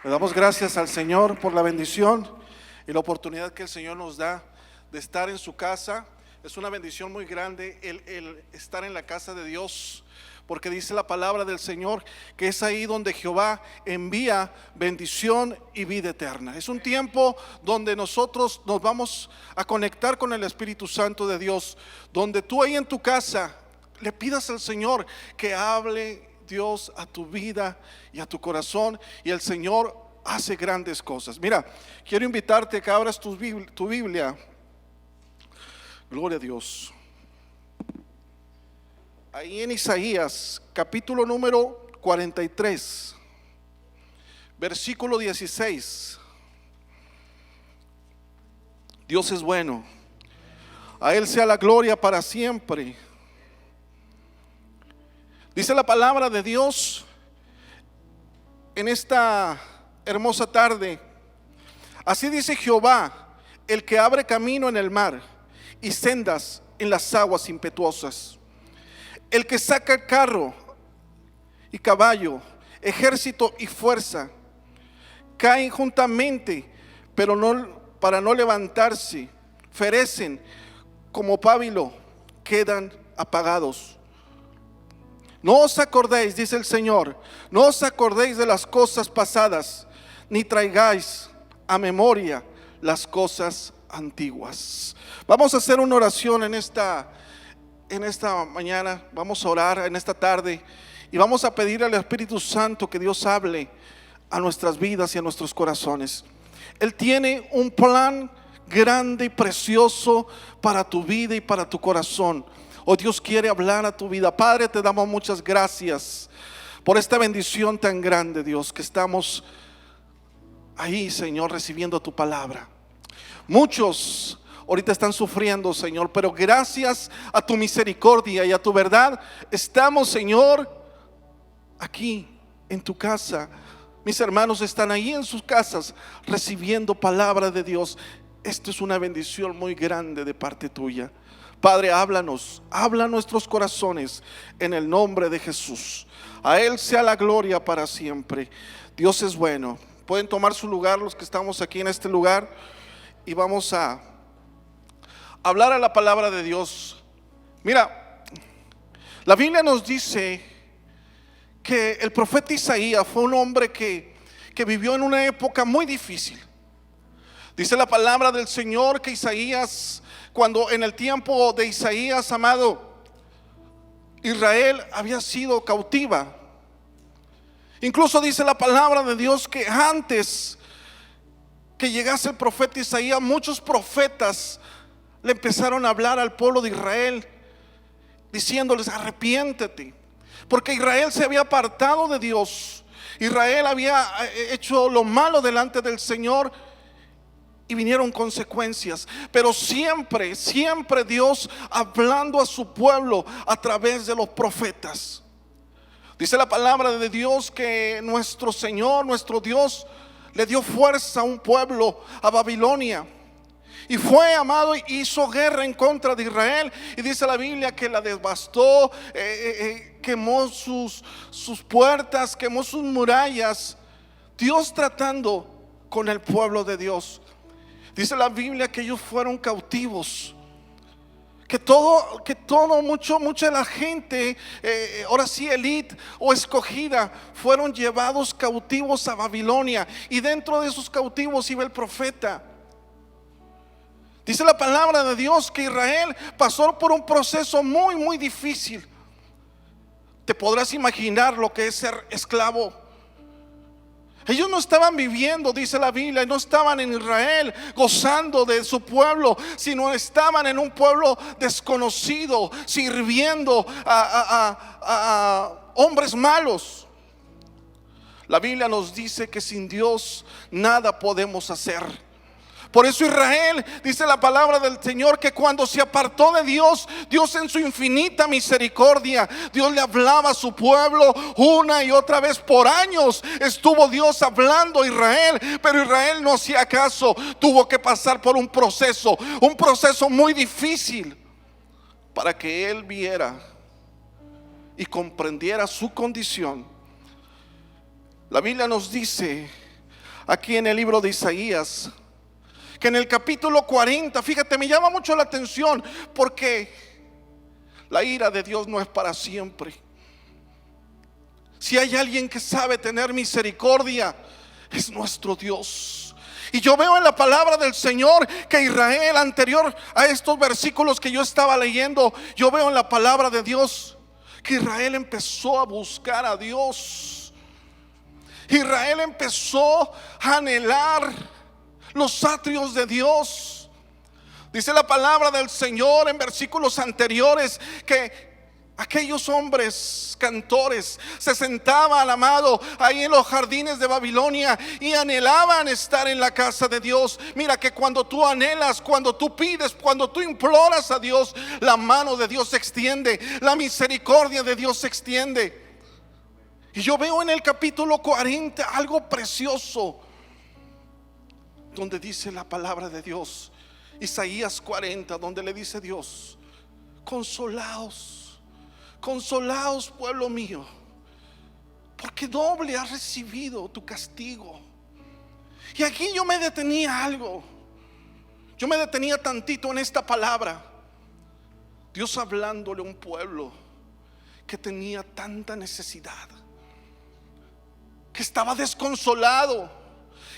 Le damos gracias al Señor por la bendición y la oportunidad que el Señor nos da de estar en su casa. Es una bendición muy grande el estar en la casa de Dios, porque dice la palabra del Señor que es ahí donde Jehová envía bendición y vida eterna. Es un tiempo donde nosotros nos vamos a conectar con el Espíritu Santo de Dios, donde tú ahí en tu casa le pidas al Señor que hable Dios a tu vida y a tu corazón, y el Señor hace grandes cosas. Mira, quiero invitarte a que abras tu Biblia. Gloria a Dios. Ahí en Isaías, capítulo número 43, versículo 16. Dios es bueno, a Él sea la gloria para siempre. Dice la palabra de Dios en esta hermosa tarde: así dice Jehová, el que abre camino en el mar y sendas en las aguas impetuosas, el que saca carro y caballo, ejército y fuerza, caen juntamente, pero no para no levantarse, ferecen como pábilo, quedan apagados. No os acordéis, dice el Señor, no os acordéis de las cosas pasadas, ni traigáis a memoria las cosas antiguas. Vamos a hacer una oración en esta mañana. Vamos a orar en esta tarde y vamos a pedir al Espíritu Santo que Dios hable a nuestras vidas y a nuestros corazones. Él tiene un plan grande y precioso para tu vida y para tu corazón. Oh, Dios quiere hablar a tu vida. Padre, te damos muchas gracias por esta bendición tan grande, Dios, que estamos ahí, Señor, recibiendo tu palabra. Muchos ahorita están sufriendo, Señor, pero gracias a tu misericordia y a tu verdad estamos, Señor, aquí en tu casa. Mis hermanos están ahí en sus casas recibiendo palabra de Dios. Esto es una bendición muy grande de parte tuya. Padre, háblanos, habla a nuestros corazones en el nombre de Jesús. A Él sea la gloria para siempre. Dios es bueno. Pueden tomar su lugar los que estamos aquí en este lugar y vamos a hablar a la palabra de Dios. Mira, la Biblia nos dice que el profeta Isaías fue un hombre que vivió en una época muy difícil. Dice la palabra del Señor que Isaías, cuando en el tiempo de Isaías, amado, Israel había sido cautiva. Incluso dice la palabra de Dios que antes que llegase el profeta Isaías, muchos profetas le empezaron a hablar al pueblo de Israel, diciéndoles: arrepiéntete, porque Israel se había apartado de Dios. Israel había hecho lo malo delante del Señor y vinieron consecuencias. Pero siempre, siempre Dios hablando a su pueblo a través de los profetas. Dice la palabra de Dios que nuestro Señor, nuestro Dios, le dio fuerza a un pueblo, a Babilonia, y fue, amado, y hizo guerra en contra de Israel. Y dice la Biblia que la devastó, quemó sus puertas, quemó sus murallas. Dios tratando con el pueblo de Dios. Dice la Biblia que ellos fueron cautivos, mucha de la gente, ahora sí elite o escogida, fueron llevados cautivos a Babilonia. Y dentro de esos cautivos iba el profeta. Dice la palabra de Dios que Israel pasó por un proceso muy, muy difícil. Te podrás imaginar lo que es ser esclavo. Ellos no estaban viviendo, dice la Biblia, no estaban en Israel gozando de su pueblo, sino estaban en un pueblo desconocido, sirviendo a hombres malos. La Biblia nos dice que sin Dios nada podemos hacer. Por eso Israel, dice la palabra del Señor, que cuando se apartó de Dios, Dios en su infinita misericordia, Dios le hablaba a su pueblo una y otra vez. Por años estuvo Dios hablando a Israel, pero Israel no hacía caso. Tuvo que pasar por un proceso muy difícil para que él viera y comprendiera su condición. La Biblia nos dice aquí en el libro de Isaías, que en el capítulo 40, fíjate, me llama mucho la atención, porque la ira de Dios no es para siempre. Si hay alguien que sabe tener misericordia, es nuestro Dios. Y yo veo en la palabra del Señor que Israel, anterior a estos versículos que yo estaba leyendo, yo veo en la palabra de Dios que Israel empezó a buscar a Dios. Israel empezó a anhelar los atrios de Dios. Dice la palabra del Señor en versículos anteriores que aquellos hombres cantores se sentaban, amado, ahí en los jardines de Babilonia y anhelaban estar en la casa de Dios. Mira que cuando tú anhelas, cuando tú pides, cuando tú imploras a Dios, la mano de Dios se extiende, la misericordia de Dios se extiende. Y yo veo en el capítulo 40 algo precioso, donde dice la palabra de Dios, Isaías 40, donde le dice Dios: consolaos, consolaos, pueblo mío, porque doble has recibido tu castigo. Y aquí yo me detenía algo, yo me detenía tantito en esta palabra. Dios hablándole a un pueblo que tenía tanta necesidad, que estaba desconsolado,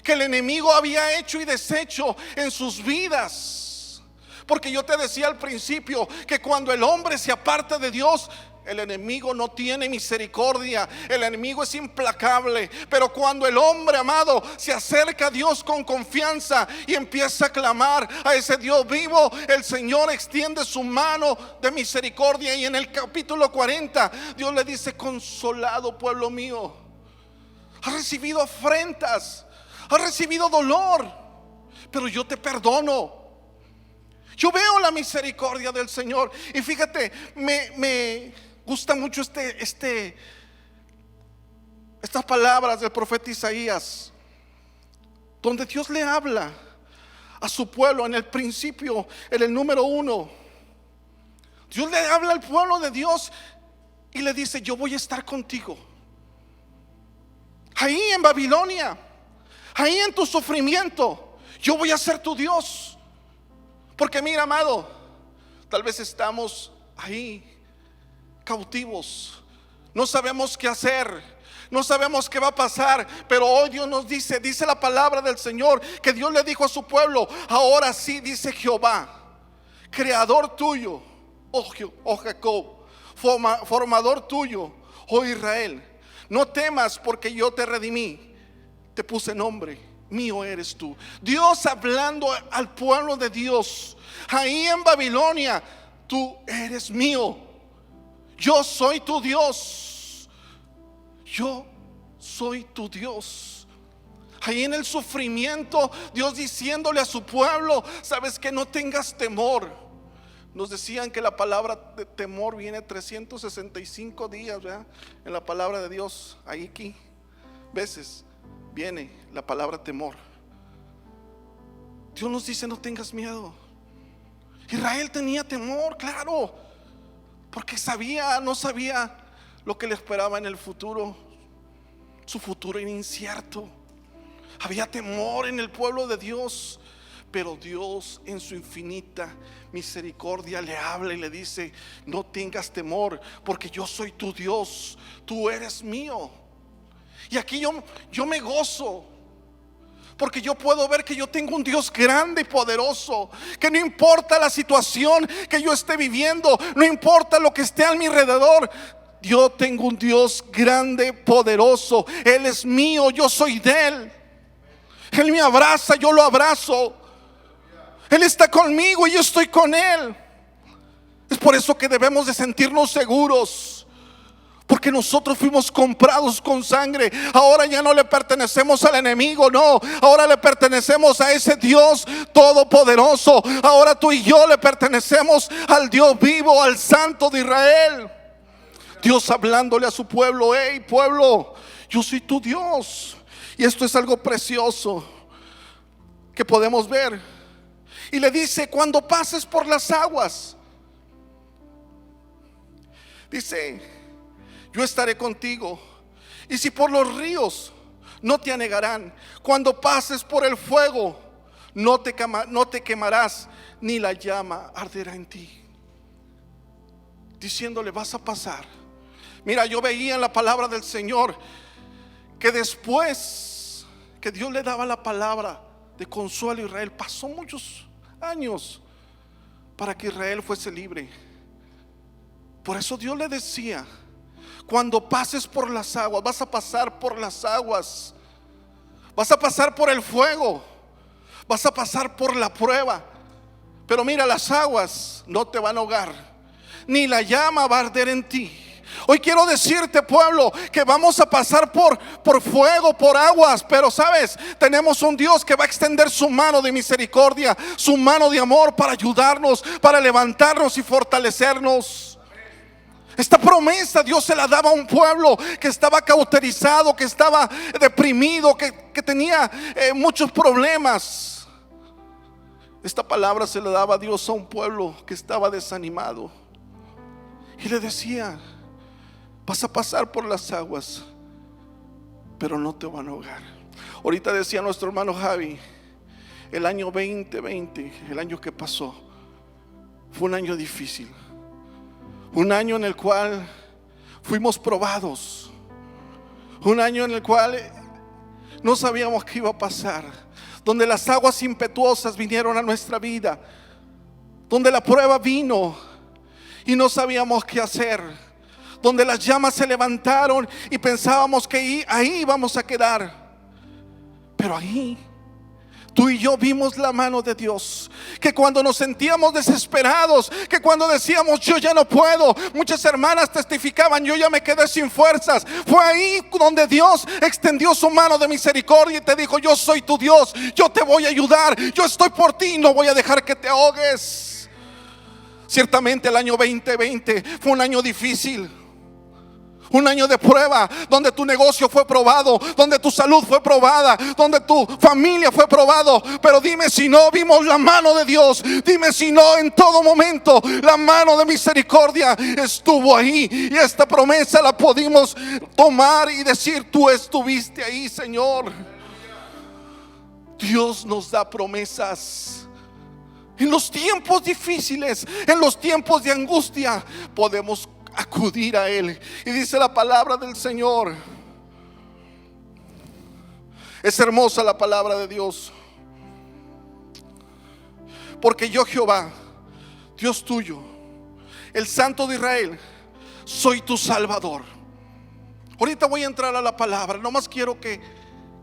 que el enemigo había hecho y deshecho en sus vidas. Porque yo te decía al principio que cuando el hombre se aparta de Dios, el enemigo no tiene misericordia, el enemigo es implacable. Pero cuando el hombre, amado, se acerca a Dios con confianza y empieza a clamar a ese Dios vivo, el Señor extiende su mano de misericordia. Y en el capítulo 40 Dios le dice: consolado, pueblo mío, has recibido afrentas, has recibido dolor, pero yo te perdono. Yo veo la misericordia del Señor. Y fíjate, me gusta mucho estas palabras del profeta Isaías, donde Dios le habla a su pueblo en el principio, en el número 1. Dios le habla al pueblo de Dios y le dice: yo voy a estar contigo ahí en Babilonia, ahí en tu sufrimiento, yo voy a ser tu Dios. Porque mira, amado, tal vez estamos ahí cautivos, no sabemos qué hacer, no sabemos qué va a pasar. Pero hoy Dios nos dice la palabra del Señor, que Dios le dijo a su pueblo: ahora sí, dice Jehová, creador tuyo, oh Jacob, formador tuyo, oh Israel, no temas, porque yo te redimí, te puse nombre, mío eres tú. Dios hablando al pueblo de Dios ahí en Babilonia: tú eres mío, yo soy tu Dios, yo soy tu Dios. Ahí en el sufrimiento, Dios diciéndole a su pueblo: sabes que no tengas temor. Nos decían que la palabra de temor viene 365 días, ¿verdad? En la palabra de Dios, ahí aquí veces viene la palabra temor. Dios nos dice: no tengas miedo. Israel tenía temor, claro, porque no sabía lo que le esperaba en el futuro. Su futuro era incierto. Había temor en el pueblo de Dios. Pero Dios, en su infinita misericordia, le habla y le dice: no tengas temor, porque yo soy tu Dios, tú eres mío. Y aquí yo me gozo, porque yo puedo ver que yo tengo un Dios grande y poderoso, que no importa la situación que yo esté viviendo, no importa lo que esté a mi alrededor, yo tengo un Dios grande, poderoso. Él es mío, yo soy de Él. Él me abraza, yo lo abrazo. Él está conmigo y yo estoy con Él. Es por eso que debemos de sentirnos seguros, porque nosotros fuimos comprados con sangre. Ahora ya no le pertenecemos al enemigo, no. Ahora le pertenecemos a ese Dios todopoderoso. Ahora tú y yo le pertenecemos al Dios vivo, al Santo de Israel. Dios hablándole a su pueblo: hey pueblo, yo soy tu Dios. Y esto es algo precioso que podemos ver. Y le dice: cuando pases por las aguas, dice, yo estaré contigo. Y si por los ríos, no te anegarán. Cuando pases por el fuego, no te quemarás, ni la llama arderá en ti. Diciéndole, vas a pasar. Mira, yo veía en la palabra del Señor que después que Dios le daba la palabra de consuelo a Israel, pasó muchos años para que Israel fuese libre. Por eso Dios le decía, cuando pases por las aguas, vas a pasar por las aguas, vas a pasar por el fuego, vas a pasar por la prueba. Pero mira, las aguas no te van a ahogar, ni la llama va a arder en ti. Hoy quiero decirte, pueblo, que vamos a pasar por fuego, por aguas, pero sabes, tenemos un Dios que va a extender su mano de misericordia, su mano de amor para ayudarnos, para levantarnos y fortalecernos. Esta promesa Dios se la daba a un pueblo que estaba cauterizado, que estaba deprimido, que tenía muchos problemas. Esta palabra se la daba Dios a un pueblo que estaba desanimado y le decía, vas a pasar por las aguas, pero no te van a ahogar. Ahorita decía nuestro hermano Javi, el año 2020, el año que pasó, fue un año difícil. Un año en el cual fuimos probados. Un año en el cual no sabíamos qué iba a pasar. Donde las aguas impetuosas vinieron a nuestra vida. Donde la prueba vino y no sabíamos qué hacer. Donde las llamas se levantaron y pensábamos que ahí íbamos a quedar. Pero ahí tú y yo vimos la mano de Dios. Que cuando nos sentíamos desesperados, que cuando decíamos yo ya no puedo, muchas hermanas testificaban, yo ya me quedé sin fuerzas. Fue ahí donde Dios extendió su mano de misericordia y te dijo, yo soy tu Dios, yo te voy a ayudar, yo estoy por ti, no voy a dejar que te ahogues. Ciertamente el año 2020 fue un año difícil. Un año de prueba, donde tu negocio fue probado, donde tu salud fue probada, donde tu familia fue probado. Pero dime si no vimos la mano de Dios. Dime si no en todo momento la mano de misericordia estuvo ahí. Y esta promesa la pudimos tomar y decir, tú estuviste ahí, Señor. Dios nos da promesas. En los tiempos difíciles, en los tiempos de angustia, podemos acudir a Él. Y dice la palabra del Señor, es hermosa la palabra de Dios, porque yo Jehová, Dios tuyo, el Santo de Israel, soy tu Salvador. Ahorita voy a entrar a la palabra, nomás quiero que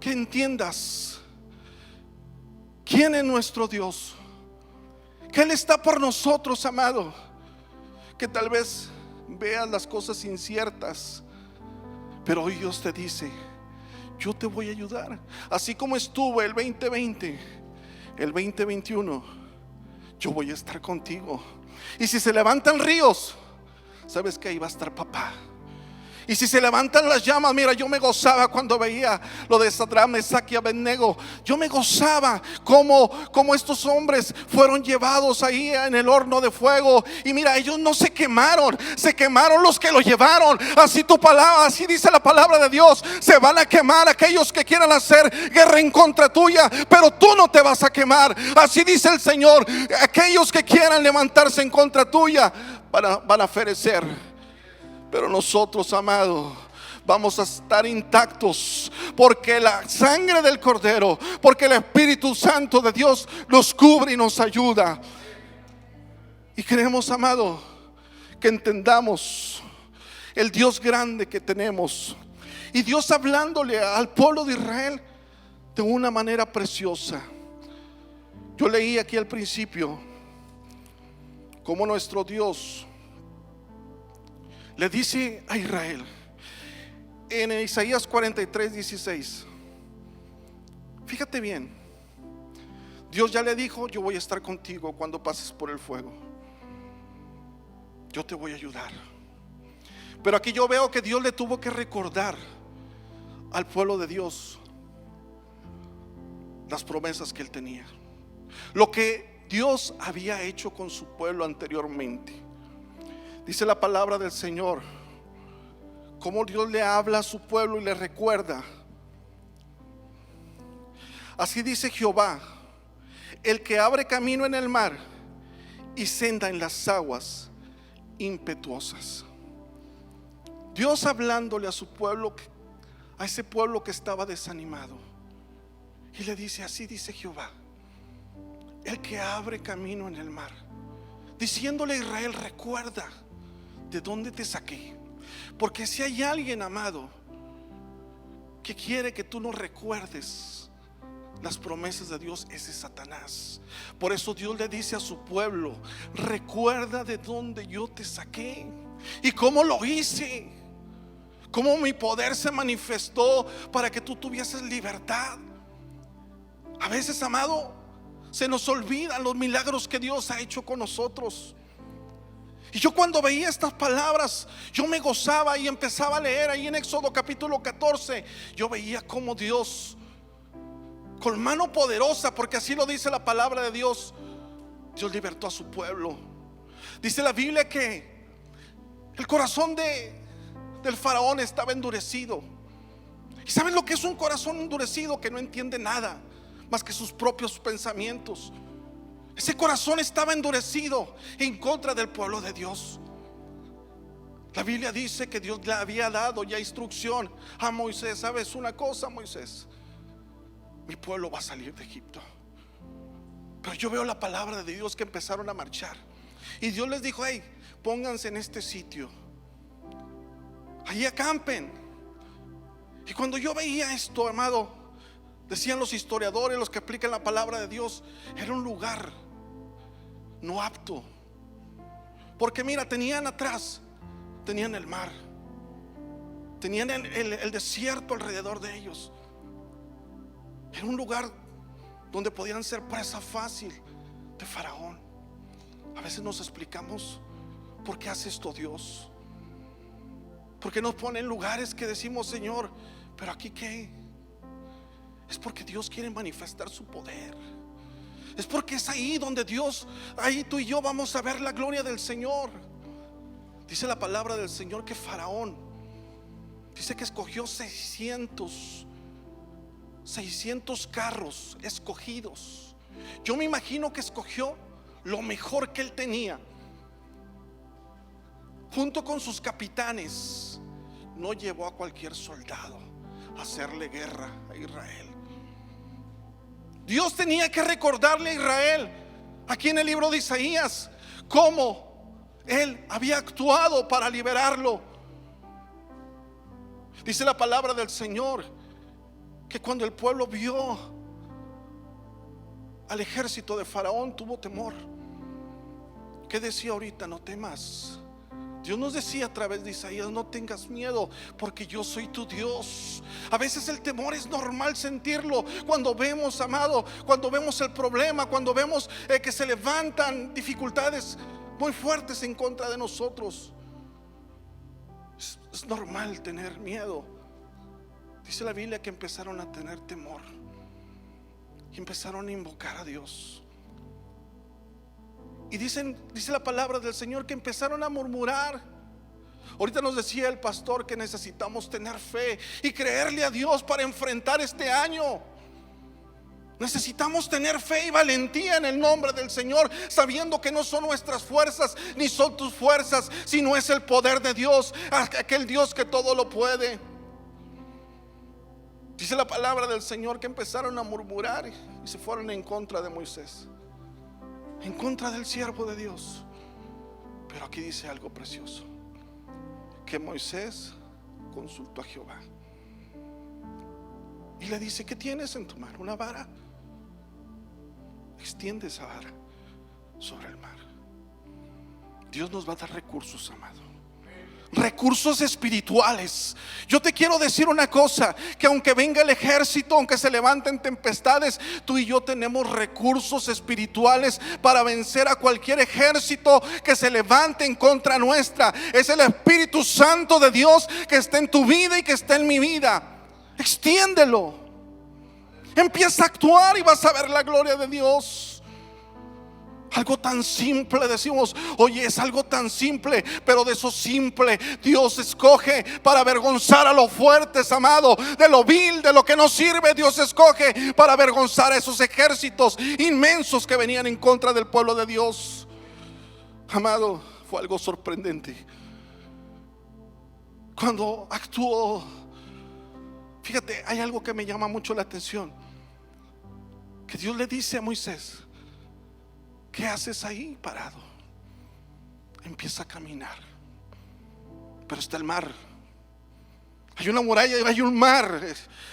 entiendas quién es nuestro Dios, que Él está por nosotros, amado. Que tal vez veas las cosas inciertas, pero hoy Dios te dice, yo te voy a ayudar. Así como estuve el 2020, el 2021, yo voy a estar contigo. Y si se levantan ríos, sabes que ahí va a estar papá. Y si se levantan las llamas, mira, yo me gozaba cuando veía lo de Sadrach, Mesach y Abednego. Yo me gozaba como estos hombres fueron llevados ahí en el horno de fuego. Y mira, ellos no se quemaron, se quemaron los que lo llevaron. Así tu palabra, así dice la palabra de Dios. Se van a quemar aquellos que quieran hacer guerra en contra tuya, pero tú no te vas a quemar. Así dice el Señor. Aquellos que quieran levantarse en contra tuya van a perecer. Pero nosotros, amados, vamos a estar intactos, porque la sangre del Cordero, porque el Espíritu Santo de Dios nos cubre y nos ayuda. Y queremos, amado, que entendamos el Dios grande que tenemos. Y Dios hablándole al pueblo de Israel de una manera preciosa. Yo leí aquí al principio cómo nuestro Dios le dice a Israel en Isaías 43:16. Fíjate bien, Dios ya le dijo, yo voy a estar contigo cuando pases por el fuego, yo te voy a ayudar. Pero aquí yo veo que Dios le tuvo que recordar al pueblo de Dios las promesas que Él tenía, lo que Dios había hecho con su pueblo anteriormente. Dice la palabra del Señor, cómo Dios le habla a su pueblo y le recuerda Así dice Jehová, el que abre camino en el mar y senda en las aguas impetuosas. Dios hablándole a su pueblo, a ese pueblo que estaba desanimado, y le dice: así dice Jehová, el que abre camino en el mar, diciéndole a Israel: recuerda de dónde te saqué. Porque si hay alguien, amado, que quiere que tú no recuerdes las promesas de Dios, ese es Satanás. Por eso Dios le dice a su pueblo: recuerda de dónde yo te saqué y cómo lo hice, cómo mi poder se manifestó para que tú tuvieses libertad. A veces, amado, se nos olvidan los milagros que Dios ha hecho con nosotros. Y yo cuando veía estas palabras, yo me gozaba y empezaba a leer ahí en Éxodo capítulo 14. Yo veía cómo Dios, con mano poderosa, porque así lo dice la palabra de Dios, Dios libertó a su pueblo. Dice la Biblia que el corazón del faraón estaba endurecido. ¿Y saben lo que es un corazón endurecido? Que no entiende nada más que sus propios pensamientos. Ese corazón estaba endurecido en contra del pueblo de Dios. La Biblia dice que Dios le había dado ya instrucción a Moisés: ¿sabes una cosa, Moisés? Mi pueblo va a salir de Egipto. Pero yo veo la palabra de Dios que empezaron a marchar. Y Dios les dijo: hey, pónganse en este sitio, allí acampen. Y cuando yo veía esto, amado, decían los historiadores, los que aplican la palabra de Dios, era un lugar no apto. Porque mira, tenían atrás, tenían el mar, tenían el desierto alrededor de ellos. Era un lugar donde podían ser presa fácil de Faraón. A veces nos explicamos: ¿por qué hace esto Dios? ¿Por qué nos pone en lugares que decimos: Señor, pero aquí qué? Es porque Dios quiere manifestar su poder. Es porque es ahí donde Dios, ahí tú y yo vamos a ver la gloria del Señor. Dice la palabra del Señor que Faraón, dice que escogió 600 carros escogidos. Yo me imagino que escogió lo mejor que él tenía, junto con sus capitanes. No llevó a cualquier soldado a hacerle guerra a Israel. Dios tenía que recordarle a Israel, aquí en el libro de Isaías, cómo Él había actuado para liberarlo. Dice la palabra del Señor que cuando el pueblo vio al ejército de Faraón, tuvo temor. ¿Qué decía ahorita? No temas. Dios nos decía a través de Isaías: no tengas miedo, porque yo soy tu Dios. A veces el temor es normal sentirlo cuando vemos, amado, cuando vemos el problema, cuando vemos que se levantan dificultades muy fuertes en contra de nosotros. Es normal tener miedo. Dice la Biblia que empezaron a tener temor y empezaron a invocar a Dios. Y dice la palabra del Señor que empezaron a murmurar. Ahorita nos decía el pastor que necesitamos tener fe y creerle a Dios para enfrentar este año. Necesitamos tener fe y valentía en el nombre del Señor, sabiendo que no son nuestras fuerzas ni son tus fuerzas, sino es el poder de Dios, aquel Dios que todo lo puede. Dice la palabra del Señor que empezaron a murmurar y se fueron en contra de Moisés, en contra del siervo de Dios. Pero aquí dice algo precioso: que Moisés consultó a Jehová y le dice: ¿qué tienes en tu mano? Una vara. Extiende esa vara sobre el mar. Dios nos va a dar recursos, amado, recursos espirituales. Yo te quiero decir una cosa: que aunque venga el ejército, aunque se levanten tempestades, tú y yo tenemos recursos espirituales para vencer a cualquier ejército que se levante en contra nuestra. Es el Espíritu Santo de Dios que está en tu vida y que está en mi vida. Extiéndelo, empieza a actuar y vas a ver la gloria de Dios. Algo tan simple, decimos, oye, es algo tan simple, pero de eso simple Dios escoge para avergonzar a los fuertes, amado. De lo vil, de lo que no sirve, Dios escoge para avergonzar a esos ejércitos inmensos que venían en contra del pueblo de Dios. Amado, fue algo sorprendente cuando actuó. Fíjate, hay algo que me llama mucho la atención, que Dios le dice a Moisés: ¿qué haces ahí parado? Empieza a caminar. Pero está el mar. Hay una muralla y hay un mar.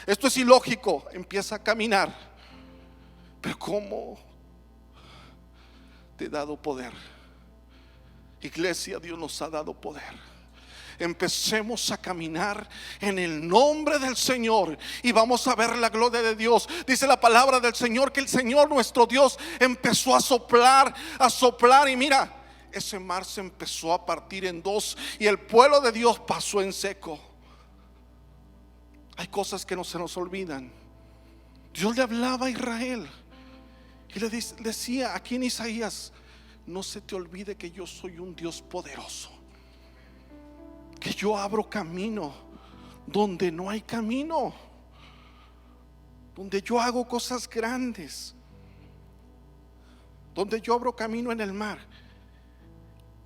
Esto es ilógico. Empieza a caminar. Pero ¿cómo te he dado poder? Iglesia, Dios nos ha dado poder. Empecemos a caminar en el nombre del Señor y vamos a ver la gloria de Dios. Dice la palabra del Señor que el Señor nuestro Dios empezó a soplar y mira, ese mar se empezó a partir en dos y el pueblo de Dios pasó en seco. Hay cosas que no se nos olvidan. Dios le hablaba a Israel y le decía aquí en Isaías: no se te olvide que yo soy un Dios poderoso, que yo abro camino donde no hay camino, donde yo hago cosas grandes, donde yo abro camino en el mar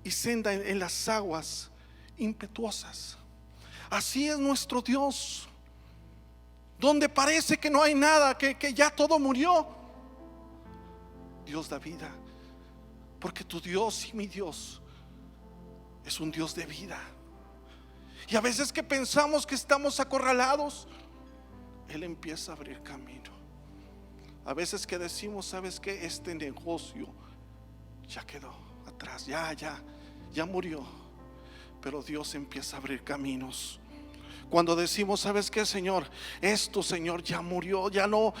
y senda en las aguas impetuosas. Así es nuestro Dios. Donde parece que no hay nada, que ya todo murió, Dios da vida, porque tu Dios y mi Dios es un Dios de vida. Y a veces que pensamos que estamos acorralados, Él empieza a abrir camino. A veces que decimos: ¿sabes qué? Este negocio ya quedó atrás, ya murió. Pero Dios empieza a abrir caminos. Cuando decimos: ¿sabes qué, Señor? Esto, Señor, ya murió, ya no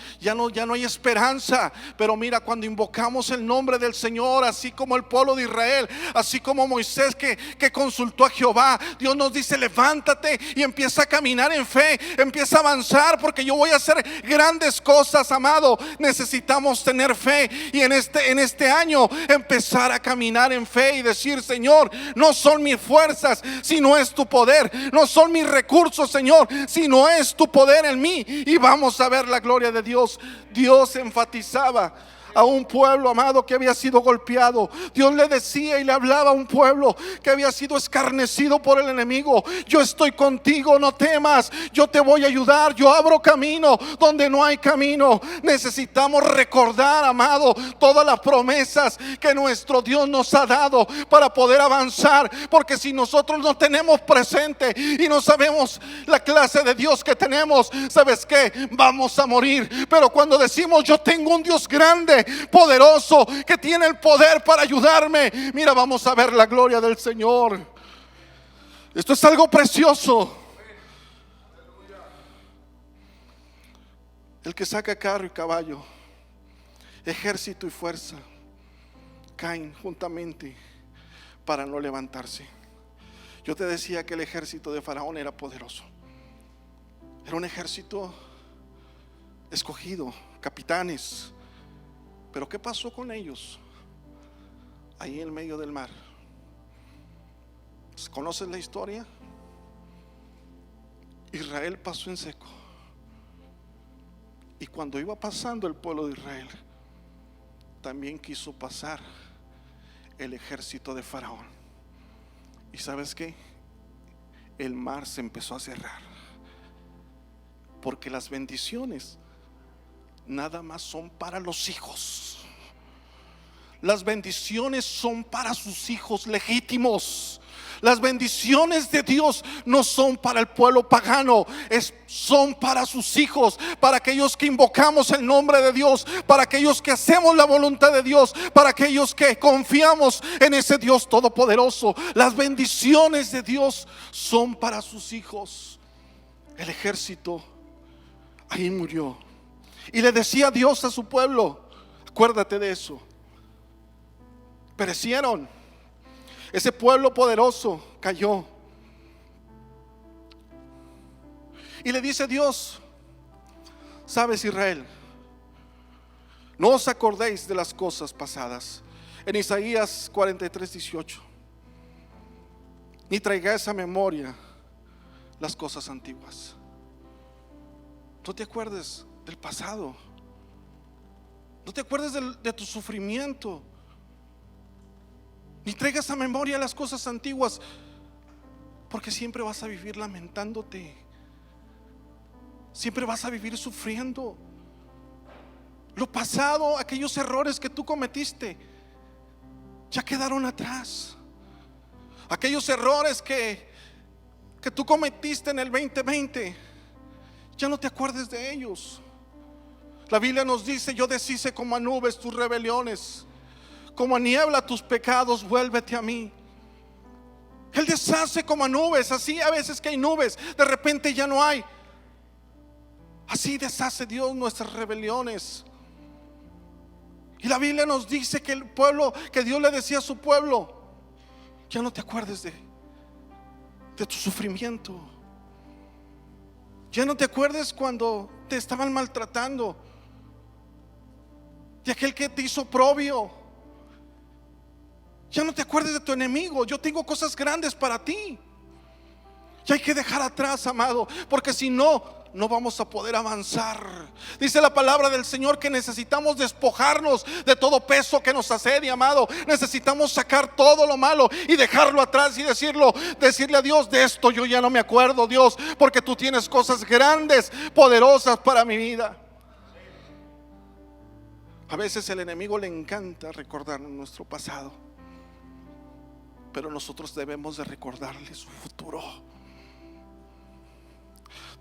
hay esperanza. Pero mira, cuando invocamos el nombre del Señor, así como el pueblo de Israel, así como Moisés que consultó a Jehová, Dios nos dice: levántate y empieza a caminar en fe, empieza a avanzar, porque yo voy a hacer grandes cosas, amado. Necesitamos tener fe y en este año empezar a caminar en fe y decir: Señor, no son mis fuerzas, sino es tu poder. No son mis recursos, Señor, si no es tu poder en mí. Y vamos a ver la gloria de Dios. Dios enfatizaba a un pueblo, amado, que había sido golpeado. Dios le decía y le hablaba a un pueblo que había sido escarnecido por el enemigo: yo estoy contigo, no temas, yo te voy a ayudar, yo abro camino donde no hay camino. Necesitamos recordar, amado, todas las promesas que nuestro Dios nos ha dado para poder avanzar, porque si nosotros no tenemos presente y no sabemos la clase de Dios que tenemos, ¿sabes qué? Vamos a morir. Pero cuando decimos: yo tengo un Dios grande, poderoso, que tiene el poder para ayudarme, mira, vamos a ver la gloria del Señor. Esto es algo precioso. El que saca carro y caballo, ejército y fuerza, caen juntamente para no levantarse. Yo te decía que el ejército de Faraón era poderoso. Era un ejército escogido, capitanes. Pero ¿qué pasó con ellos ahí en medio del mar? ¿Conoces la historia? Israel pasó en seco. Y cuando iba pasando el pueblo de Israel, también quiso pasar el ejército de Faraón. ¿Y sabes qué? El mar se empezó a cerrar, porque las bendiciones nada más son para los hijos. Las bendiciones son para sus hijos legítimos. Las bendiciones de Dios no son para el pueblo pagano, son para sus hijos, para aquellos que invocamos el nombre de Dios, para aquellos que hacemos la voluntad de Dios, para aquellos que confiamos en ese Dios todopoderoso. Las bendiciones de Dios son para sus hijos. El ejército ahí murió. Y le decía Dios a su pueblo: acuérdate de eso. Perecieron. Ese pueblo poderoso cayó. Y le dice Dios: sabes, Israel, no os acordéis de las cosas pasadas. En Isaías 43:18. Ni traigáis a memoria las cosas antiguas. No te acuerdes del pasado. No te acuerdes de tu sufrimiento. Ni traigas a memoria las cosas antiguas, porque siempre vas a vivir lamentándote. Siempre vas a vivir sufriendo. Lo pasado, aquellos errores que tú cometiste, ya quedaron atrás. Aquellos errores que tú cometiste en el 2020, ya no te acuerdes de ellos. La Biblia nos dice: yo deshice como a nubes tus rebeliones, como a niebla tus pecados, vuélvete a mí. Él deshace como a nubes. Así a veces que hay nubes, de repente ya no hay. Así deshace Dios nuestras rebeliones. Y la Biblia nos dice que el pueblo, que Dios le decía a su pueblo: ya no te acuerdes de tu sufrimiento. Ya no te acuerdes cuando te estaban maltratando, de aquel que te hizo oprobio. Ya no te acuerdes de tu enemigo. Yo tengo cosas grandes para ti. Y hay que dejar atrás, amado, porque si no, no vamos a poder avanzar. Dice la palabra del Señor que necesitamos despojarnos de todo peso que nos asedia, amado. Necesitamos sacar todo lo malo y dejarlo atrás y decirle a Dios: de esto yo ya no me acuerdo, Dios, porque tú tienes cosas grandes, poderosas para mi vida. A veces el enemigo le encanta recordar nuestro pasado, pero nosotros debemos de recordarle su futuro.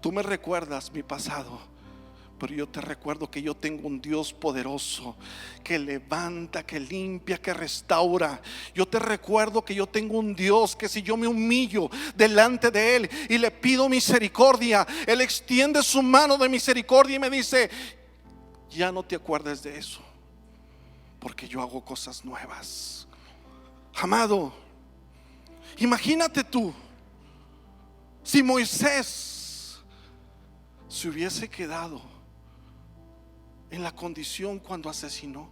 Tú me recuerdas mi pasado, pero yo te recuerdo que yo tengo un Dios poderoso, que levanta, que limpia, que restaura. Yo te recuerdo que yo tengo un Dios que si yo me humillo delante de Él y le pido misericordia, Él extiende su mano de misericordia y me dice: ya no te acuerdes de eso, porque yo hago cosas nuevas. Amado, imagínate tú si Moisés se hubiese quedado en la condición cuando asesinó.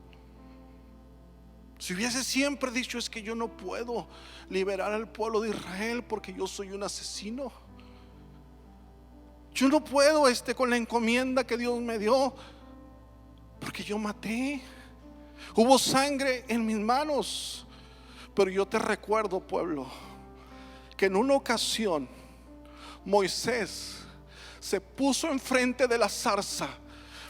Si hubiese siempre dicho: es que yo no puedo liberar al pueblo de Israel porque yo soy un asesino. Yo no puedo con la encomienda que Dios me dio, porque yo maté. Hubo sangre en mis manos. Pero yo te recuerdo, pueblo, que en una ocasión Moisés se puso enfrente de la zarza.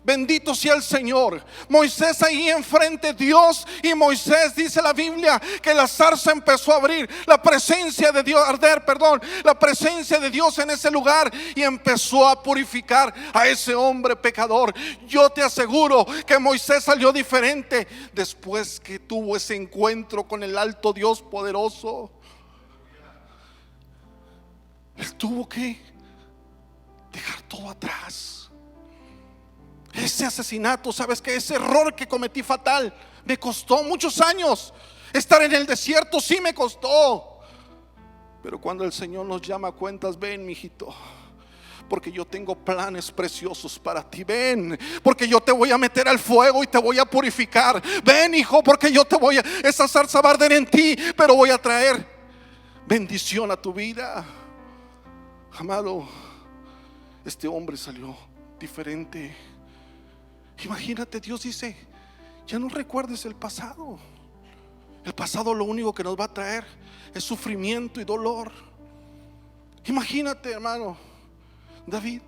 Bendito sea el Señor. Moisés ahí enfrente, Dios y Moisés, dice la Biblia que la zarza empezó a abrir, la presencia de Dios, la presencia de Dios en ese lugar, y empezó a purificar a ese hombre pecador. Yo te aseguro que Moisés salió diferente después que tuvo ese encuentro con el alto Dios poderoso. Él tuvo que dejar todo atrás. Ese asesinato, sabes que ese error que cometí fatal me costó muchos años. Estar en el desierto sí me costó. Pero cuando el Señor nos llama a cuentas: ven, mijito, porque yo tengo planes preciosos para ti. Ven, porque yo te voy a meter al fuego y te voy a purificar. Ven, hijo, porque yo te voy a, esa zarza va a arder en ti, pero voy a traer bendición a tu vida. Amado, este hombre salió diferente. Imagínate, Dios dice: ya no recuerdes el pasado. El pasado lo único que nos va a traer es sufrimiento y dolor. Imagínate, hermano, David,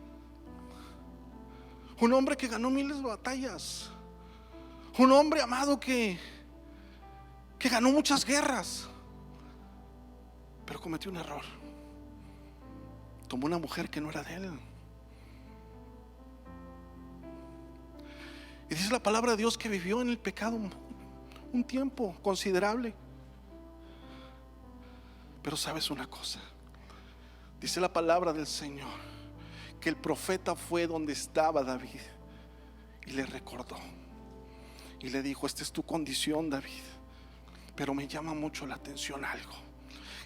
un hombre que ganó miles de batallas, un hombre, amado, que ganó muchas guerras, pero cometió un error. Tomó una mujer que no era de él. Y dice la palabra de Dios que vivió en el pecado un tiempo considerable. Pero sabes una cosa, dice la palabra del Señor que el profeta fue donde estaba David y le recordó y le dijo: esta es tu condición, David. Pero me llama mucho la atención algo,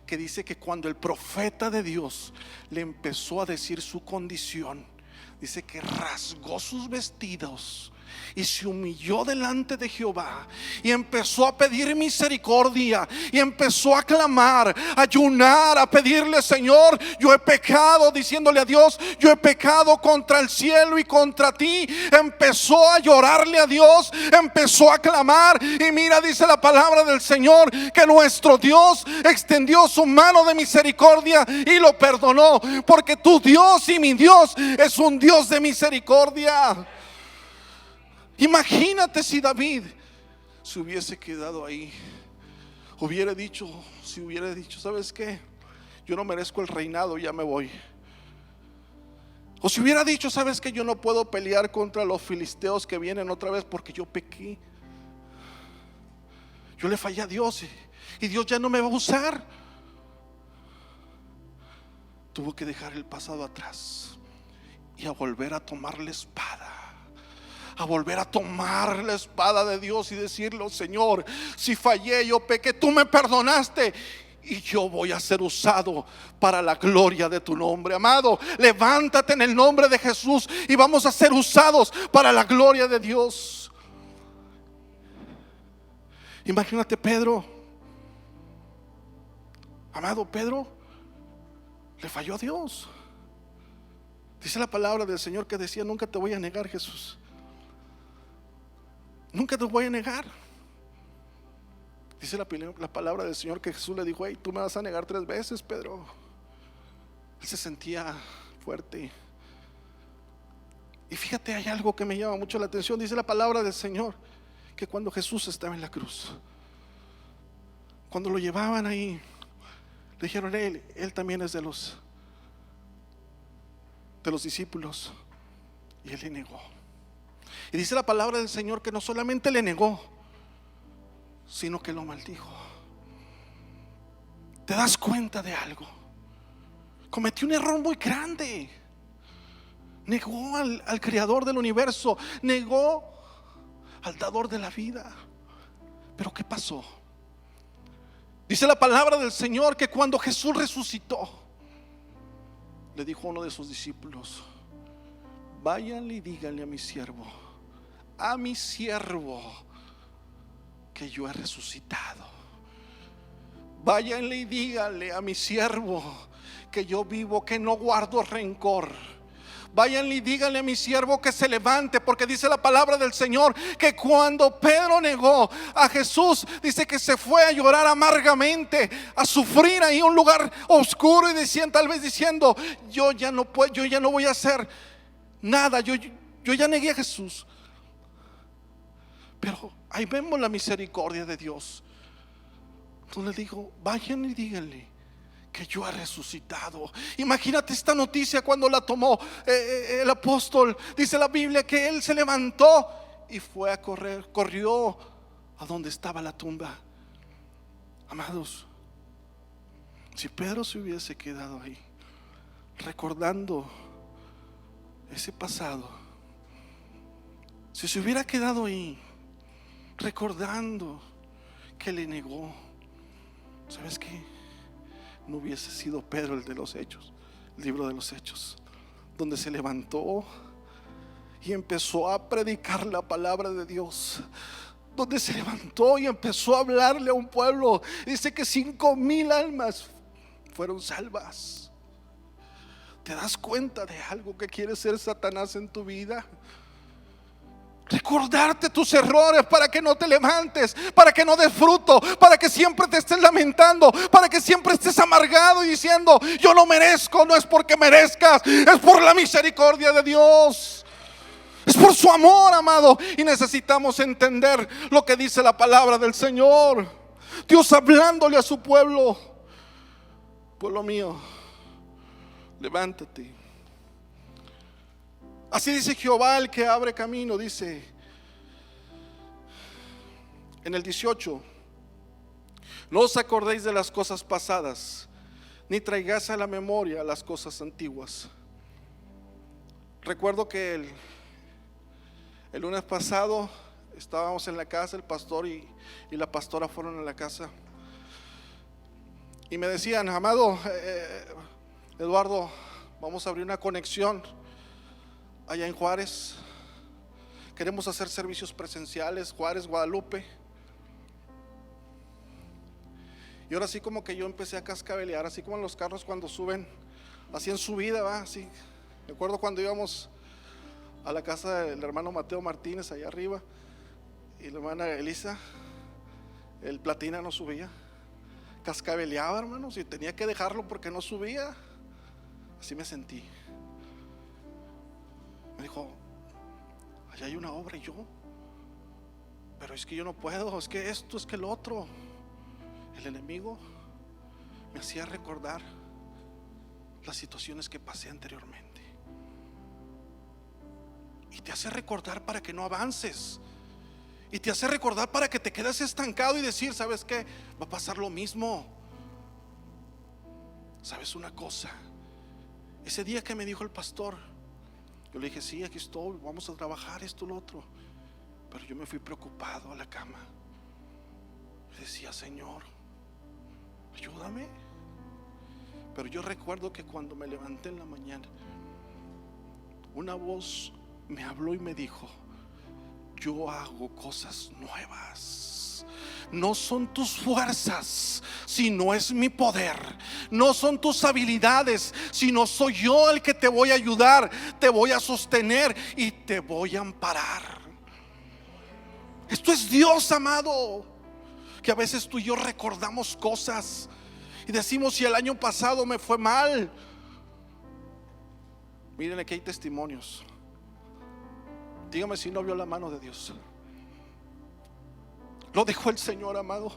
que dice que cuando el profeta de Dios le empezó a decir su condición, dice que rasgó sus vestidos y se humilló delante de Jehová y empezó a pedir misericordia y empezó a clamar, a ayunar, a pedirle: Señor, yo he pecado, diciéndole a Dios: yo he pecado contra el cielo y contra ti. Empezó a llorarle a Dios, empezó a clamar, y mira, dice la palabra del Señor que nuestro Dios extendió su mano de misericordia y lo perdonó, porque tu Dios y mi Dios es un Dios de misericordia. Imagínate si David se hubiese quedado ahí, hubiera dicho, ¿sabes qué? Yo no merezco el reinado, ya me voy. O si hubiera dicho: ¿sabes qué? Yo no puedo pelear contra los filisteos que vienen otra vez porque yo pequé, yo le fallé a Dios y Dios ya no me va a usar. Tuvo que dejar el pasado atrás y a volver a tomar la espada, a volver a tomar la espada de Dios y decirle: Señor, si fallé, yo pequé, tú me perdonaste, y yo voy a ser usado para la gloria de tu nombre. Amado, levántate en el nombre de Jesús y vamos a ser usados para la gloria de Dios. Imagínate Pedro. Amado, Pedro le falló a Dios. Dice la palabra del Señor que decía: nunca te voy a negar, Jesús, nunca te voy a negar. Dice la palabra del Señor que Jesús le dijo: hey, tú me vas a negar 3 veces, Pedro. Él se sentía fuerte. Y fíjate, hay algo que me llama mucho la atención. Dice la palabra del Señor que cuando Jesús estaba en la cruz, cuando lo llevaban ahí, le dijeron: él también es de los discípulos, y él le negó. Y dice la palabra del Señor que no solamente le negó, sino que lo maldijo. ¿Te das cuenta de algo? Cometió un error muy grande. Negó al creador del universo, negó al dador de la vida. Pero ¿qué pasó? Dice la palabra del Señor que cuando Jesús resucitó, le dijo a uno de sus discípulos: váyanle y díganle a mi siervo, que yo he resucitado. Váyanle y díganle a mi siervo que yo vivo, que no guardo rencor. Váyanle y díganle a mi siervo que se levante, porque dice la palabra del Señor que cuando Pedro negó a Jesús, dice que se fue a llorar amargamente, a sufrir ahí en un lugar oscuro, y decían, tal vez diciendo: yo ya no puedo, yo ya no voy a hacer nada, yo ya negué a Jesús. Pero ahí vemos la misericordia de Dios. Entonces le dijo: vayan y díganle que yo he resucitado. Imagínate esta noticia cuando la tomó el apóstol. Dice la Biblia que él se levantó y fue a corrió a donde estaba la tumba. Amados, si Pedro se hubiese quedado ahí recordando ese pasado, si se hubiera quedado ahí recordando que le negó, ¿sabes qué? No hubiese sido Pedro el de los Hechos, el libro de los Hechos, donde se levantó y empezó a predicar la palabra de Dios, donde se levantó y empezó a hablarle a un pueblo. Dice que 5,000 almas fueron salvas. ¿Te das cuenta de algo que quiere ser Satanás en tu vida? Recordarte tus errores para que no te levantes, para que no des fruto, para que siempre te estés lamentando, para que siempre estés amargado y diciendo: yo no merezco. No es porque merezcas, es por la misericordia de Dios, es por su amor, amado. Y necesitamos entender lo que dice la palabra del Señor. Dios hablándole a su pueblo: pueblo mío, levántate. Así dice Jehová, el que abre camino. Dice en el 18: no os acordéis de las cosas pasadas, ni traigáis a la memoria las cosas antiguas. Recuerdo que el lunes pasado estábamos en la casa, el pastor y la pastora fueron a la casa y me decían: amado Eduardo, vamos a abrir una conexión allá en Juárez. Queremos hacer servicios presenciales, Juárez, Guadalupe. Y ahora sí como que yo empecé a cascabelear, así como en los carros cuando suben, así en subida, va, así. Me acuerdo cuando íbamos a la casa del hermano Mateo Martínez allá arriba, y la hermana Elisa, el platina no subía, cascabeleaba, hermanos, y tenía que dejarlo porque no subía. Así me sentí. Me dijo, allá hay una obra, y yo, pero es que yo no puedo, es que esto, es que lo otro. El enemigo me hacía recordar las situaciones que pasé anteriormente, y te hace recordar para que no avances, y te hace recordar para que te quedes estancado y decir, ¿sabes qué? Va a pasar lo mismo. ¿Sabes una cosa? Ese día que me dijo el pastor, yo le dije, sí, aquí estoy, vamos a trabajar esto, lo otro. Pero yo me fui preocupado a la cama. Decía, Señor, ayúdame. Pero yo recuerdo que cuando me levanté en la mañana, una voz me habló y me dijo, yo hago cosas nuevas. No son tus fuerzas, sino es mi poder. No son tus habilidades, sino soy yo el que te voy a ayudar, te voy a sostener y te voy a amparar. Esto es Dios, amado. Que a veces tú y yo recordamos cosas y decimos, si el año pasado me fue mal. Miren, aquí hay testimonios. Dígame si no vio la mano de Dios. Lo dejó el Señor, amado,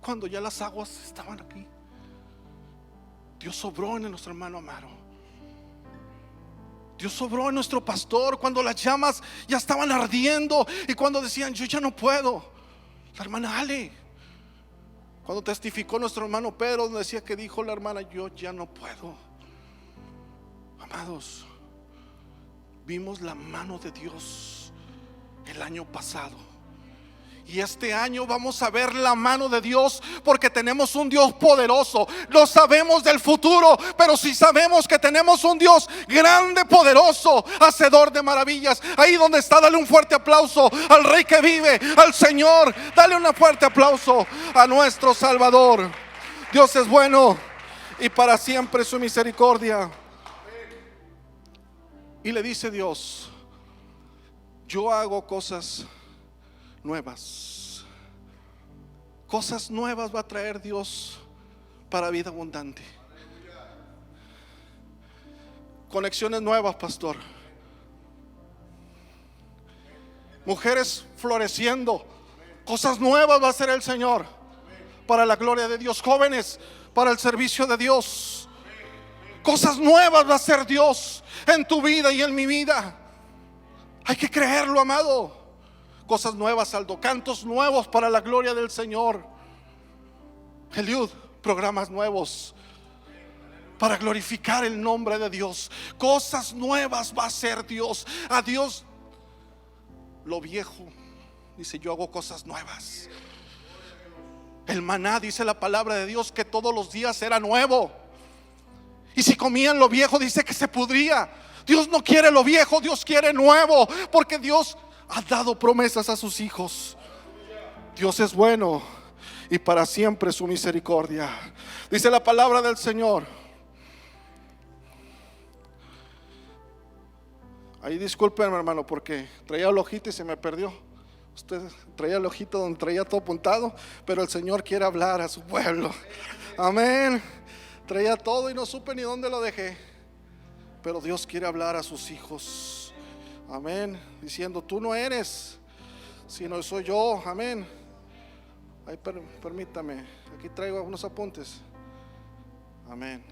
cuando ya las aguas estaban aquí. Dios obró en nuestro hermano Amaro. Dios obró en nuestro pastor cuando las llamas ya estaban ardiendo y cuando decían, yo ya no puedo. La hermana Ale, cuando testificó nuestro hermano Pedro, donde decía que dijo la hermana, yo ya no puedo. Amados, vimos la mano de Dios el año pasado, y este año vamos a ver la mano de Dios, porque tenemos un Dios poderoso. No sabemos del futuro, pero sí sabemos que tenemos un Dios grande, poderoso, hacedor de maravillas. Ahí donde está, dale un fuerte aplauso al Rey que vive, al Señor. Dale un fuerte aplauso a nuestro Salvador. Dios es bueno y para siempre su misericordia. Y le dice Dios, yo hago cosas nuevas. Cosas nuevas va a traer Dios para vida abundante. Conexiones nuevas, pastor. Mujeres floreciendo. Cosas nuevas va a hacer el Señor para la gloria de Dios. Jóvenes para el servicio de Dios. Cosas nuevas va a hacer Dios en tu vida y en mi vida. Hay que creerlo, amado. Cosas nuevas, Aldo, cantos nuevos para la gloria del Señor. Eliud, programas nuevos para glorificar el nombre de Dios. Cosas nuevas va a hacer Dios. A Dios lo viejo, dice, yo hago cosas nuevas. El maná, dice la palabra de Dios, que todos los días era nuevo. Y si comían lo viejo, dice que se pudría. Dios no quiere lo viejo, Dios quiere nuevo, porque Dios ha dado promesas a sus hijos. Dios es bueno y para siempre su misericordia. Dice la palabra del Señor. Ahí discúlpenme, hermano, porque traía el ojito y se me perdió. Usted traía el ojito donde traía todo apuntado, pero el Señor quiere hablar a su pueblo. Amén. Traía todo y no supe ni dónde lo dejé, pero Dios quiere hablar a sus hijos. Amén. Diciendo, tú no eres, sino soy yo. Amén. Ay, permítame, aquí traigo unos apuntes. Amén.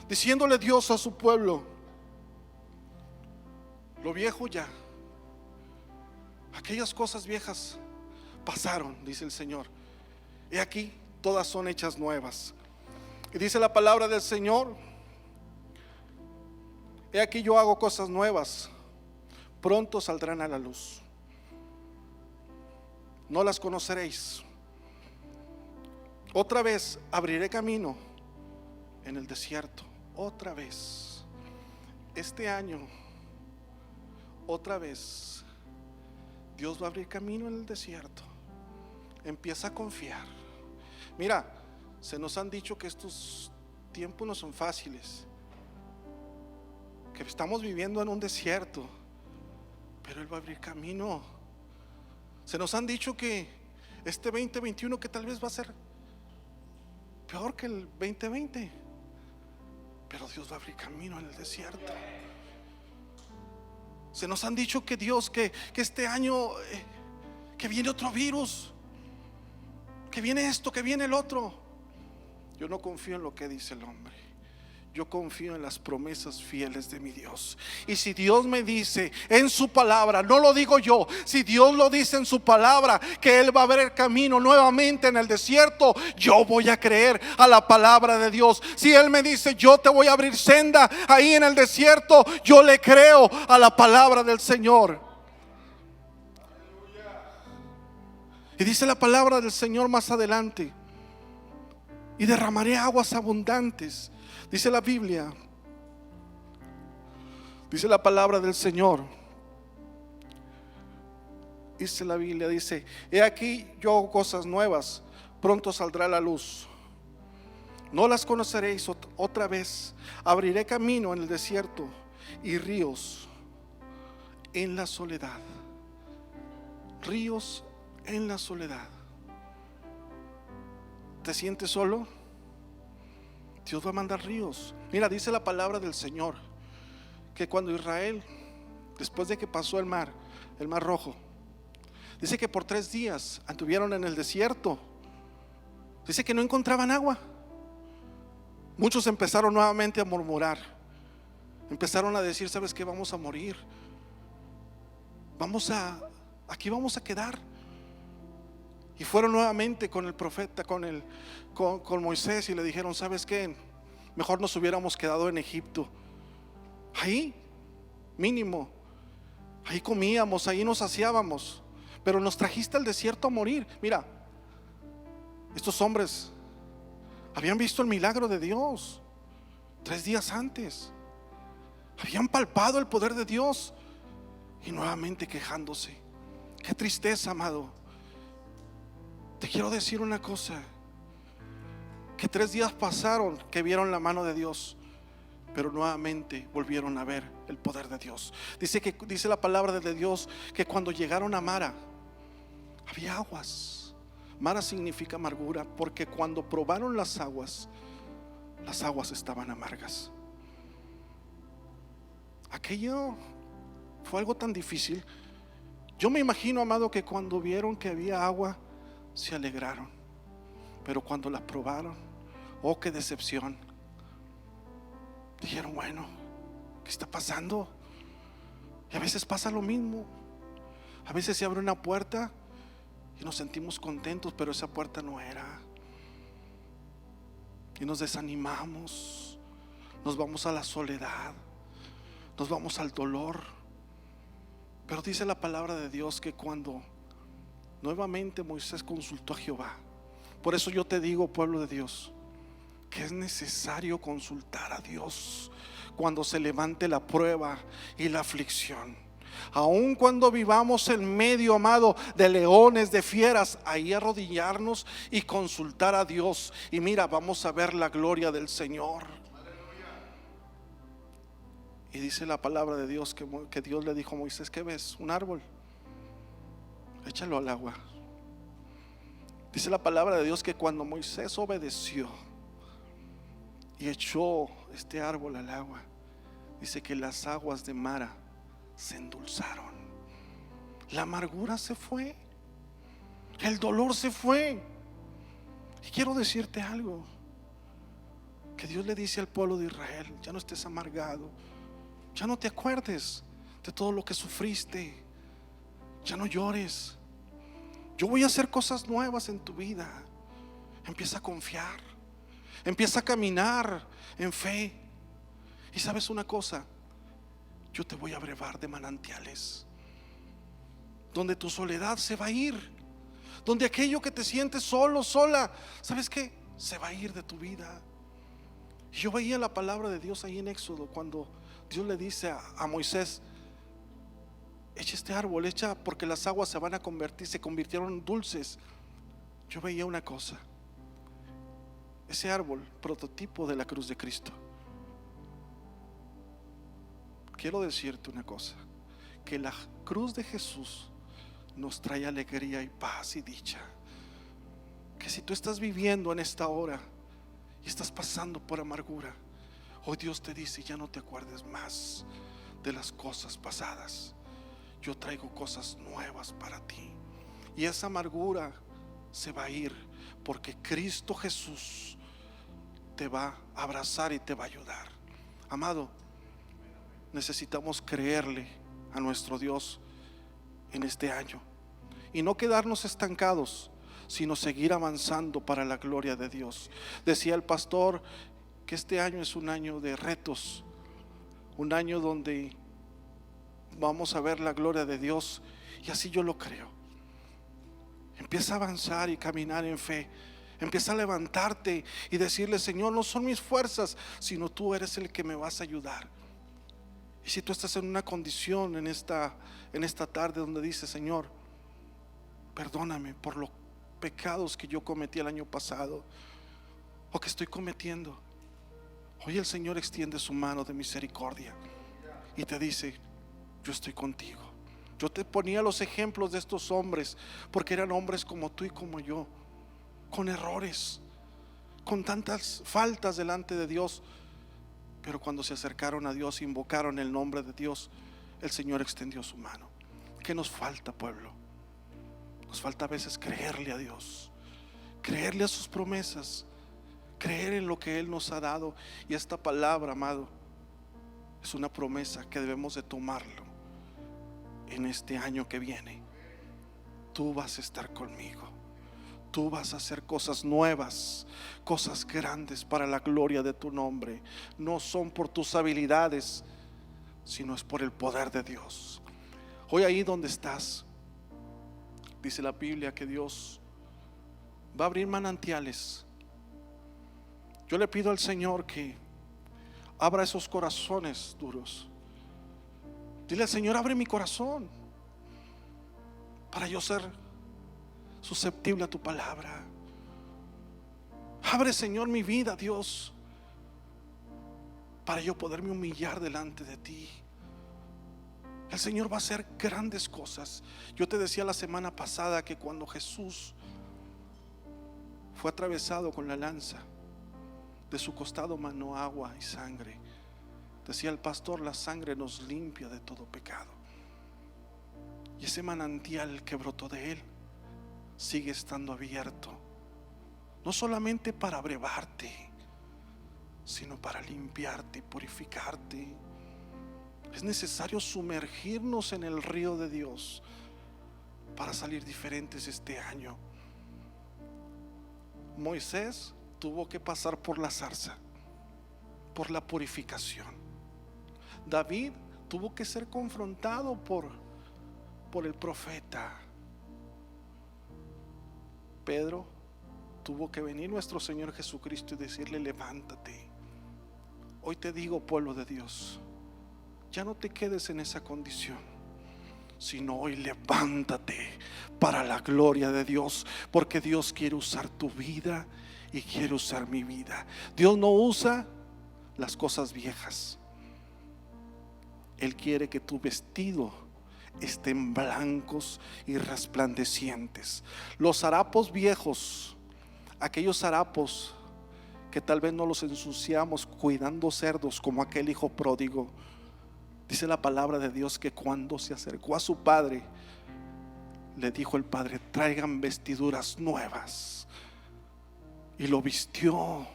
Diciéndole Dios a su pueblo, lo viejo ya, aquellas cosas viejas pasaron, dice el Señor. Y aquí todas son hechas nuevas. Y dice la palabra del Señor, he aquí yo hago cosas nuevas, pronto saldrán a la luz. No las conoceréis. Otra vez abriré camino en el desierto. Otra vez. Este año otra vez Dios va a abrir camino en el desierto. Empieza a confiar. Mira, se nos han dicho que estos tiempos no son fáciles, que estamos viviendo en un desierto, pero Él va a abrir camino. Se nos han dicho que este 2021 que tal vez va a ser peor que el 2020, pero Dios va a abrir camino en el desierto. Se nos han dicho que Dios, que este año que viene otro virus, que viene esto, que viene el otro. Yo no confío en lo que dice el hombre. Yo confío en las promesas fieles de mi Dios. Y si Dios me dice en su palabra, no lo digo yo, si Dios lo dice en su palabra, que Él va a abrir camino nuevamente en el desierto, yo voy a creer a la palabra de Dios. Si Él me dice, yo te voy a abrir senda ahí en el desierto, yo le creo a la palabra del Señor. Y dice la palabra del Señor más adelante: y derramaré aguas abundantes. Dice la Biblia, dice la palabra del Señor, dice la Biblia, dice: he aquí yo hago cosas nuevas, pronto saldrá la luz, no las conoceréis otra vez. Abriré camino en el desierto y ríos en la soledad. Ríos en la soledad. ¿Te sientes solo? Dios va a mandar ríos. Mira, dice la palabra del Señor que cuando Israel, después de que pasó el mar Rojo, dice que por 3 días anduvieron en el desierto. Dice que no encontraban agua. Muchos empezaron nuevamente a murmurar. Empezaron a decir: ¿sabes qué? Vamos a morir. Aquí vamos a quedar. Y fueron nuevamente con el profeta, con Moisés, y le dijeron: ¿sabes qué? Mejor nos hubiéramos quedado en Egipto. Ahí, mínimo, ahí comíamos, ahí nos saciábamos, pero nos trajiste al desierto a morir. Mira, estos hombres habían visto el milagro de Dios 3 días antes, habían palpado el poder de Dios, y nuevamente quejándose. Qué tristeza, amado. Te quiero decir una cosa, que 3 días pasaron que vieron la mano de Dios, pero nuevamente volvieron a ver el poder de Dios. Dice la palabra de Dios que cuando llegaron a Mara había aguas. Mara significa amargura, porque cuando probaron las aguas estaban amargas. Aquello fue algo tan difícil. Yo me imagino, amado, que cuando vieron que había agua se alegraron, pero cuando la probaron, oh, qué decepción. Dijeron: bueno, ¿qué está pasando? Y a veces pasa lo mismo. A veces se abre una puerta y nos sentimos contentos, pero esa puerta no era, y nos desanimamos, nos vamos a la soledad, nos vamos al dolor. Pero dice la palabra de Dios que cuando nuevamente Moisés consultó a Jehová. Por eso yo te digo, pueblo de Dios, que es necesario consultar a Dios cuando se levante la prueba y la aflicción. Aun cuando vivamos en medio, amado, de leones, de fieras, ahí arrodillarnos y consultar a Dios. Y mira, vamos a ver la gloria del Señor. Y dice la palabra de Dios que Dios le dijo a Moisés: ¿qué ves? Un árbol, échalo al agua. Dice la palabra de Dios que cuando Moisés obedeció y echó este árbol al agua, dice que las aguas de Mara se endulzaron. La amargura se fue, el dolor se fue. Y quiero decirte algo, que Dios le dice al pueblo de Israel: ya no estés amargado, ya no te acuerdes de todo lo que sufriste, ya no llores. Yo voy a hacer cosas nuevas en tu vida. Empieza a confiar, empieza a caminar en fe. Y sabes una cosa, yo te voy a brevar de manantiales, donde tu soledad se va a ir, donde aquello que te sientes solo, sola, ¿sabes qué? Se va a ir de tu vida. Y yo veía la palabra de Dios ahí en Éxodo, cuando Dios le dice a Moisés: echa este árbol, echa, porque las aguas se van a convertir, se convirtieron en dulces. Yo veía una cosa, ese árbol, prototipo de la cruz de Cristo. Quiero decirte una cosa, que la cruz de Jesús nos trae alegría y paz y dicha. Que si tú estás viviendo en esta hora y estás pasando por amargura, hoy Dios te dice: ya no te acuerdes más de las cosas pasadas. Yo traigo cosas nuevas para ti. Y esa amargura se va a ir, porque Cristo Jesús te va a abrazar y te va a ayudar. Amado, necesitamos creerle a nuestro Dios en este año y no quedarnos estancados, sino seguir avanzando para la gloria de Dios. Decía el pastor que este año es un año de retos, un año donde vamos a ver la gloria de Dios, y así yo lo creo. Empieza a avanzar y caminar en fe. Empieza a levantarte y decirle: Señor, no son mis fuerzas, sino tú eres el que me vas a ayudar. Y si tú estás en una condición en esta tarde donde dices: Señor, perdóname por los pecados que yo cometí el año pasado o que estoy cometiendo, hoy el Señor extiende su mano de misericordia y te dice: yo estoy contigo. Yo te ponía los ejemplos de estos hombres porque eran hombres como tú y como yo, con errores, con tantas faltas delante de Dios, pero cuando se acercaron a Dios, invocaron el nombre de Dios, el Señor extendió su mano. ¿Qué nos falta, pueblo? Nos falta a veces creerle a Dios, creerle a sus promesas, creer en lo que Él nos ha dado. Y esta palabra, amado, es una promesa que debemos de tomarlo en este año que viene. Tú vas a estar conmigo, tú vas a hacer cosas nuevas, cosas grandes para la gloria de tu nombre. No son por tus habilidades, sino es por el poder de Dios. Hoy ahí donde estás, dice la Biblia que Dios va a abrir manantiales. Yo le pido al Señor que abra esos corazones duros. Dile al Señor: abre mi corazón para yo ser susceptible a tu palabra. Abre, Señor, mi vida, Dios, para yo poderme humillar delante de ti. El Señor va a hacer grandes cosas. Yo te decía la semana pasada que cuando Jesús fue atravesado con la lanza, de su costado manó agua y sangre. Decía el pastor: la sangre nos limpia de todo pecado. Y ese manantial que brotó de él sigue estando abierto, no solamente para abrevarte, sino para limpiarte y purificarte. Es necesario sumergirnos en el río de Dios para salir diferentes este año. Moisés tuvo que pasar por la zarza, por la purificación. David tuvo que ser confrontado por el profeta. Pedro tuvo que venir nuestro Señor Jesucristo y decirle: levántate. Hoy te digo, pueblo de Dios, ya no te quedes en esa condición, sino hoy levántate para la gloria de Dios, porque Dios quiere usar tu vida y quiere usar mi vida. Dios no usa las cosas viejas. Él quiere que tu vestido estén blancos y resplandecientes. Los harapos viejos, aquellos harapos que tal vez no los ensuciamos cuidando cerdos como aquel hijo pródigo, dice la palabra de Dios que cuando se acercó a su padre, le dijo el padre: traigan vestiduras nuevas, y lo vistió.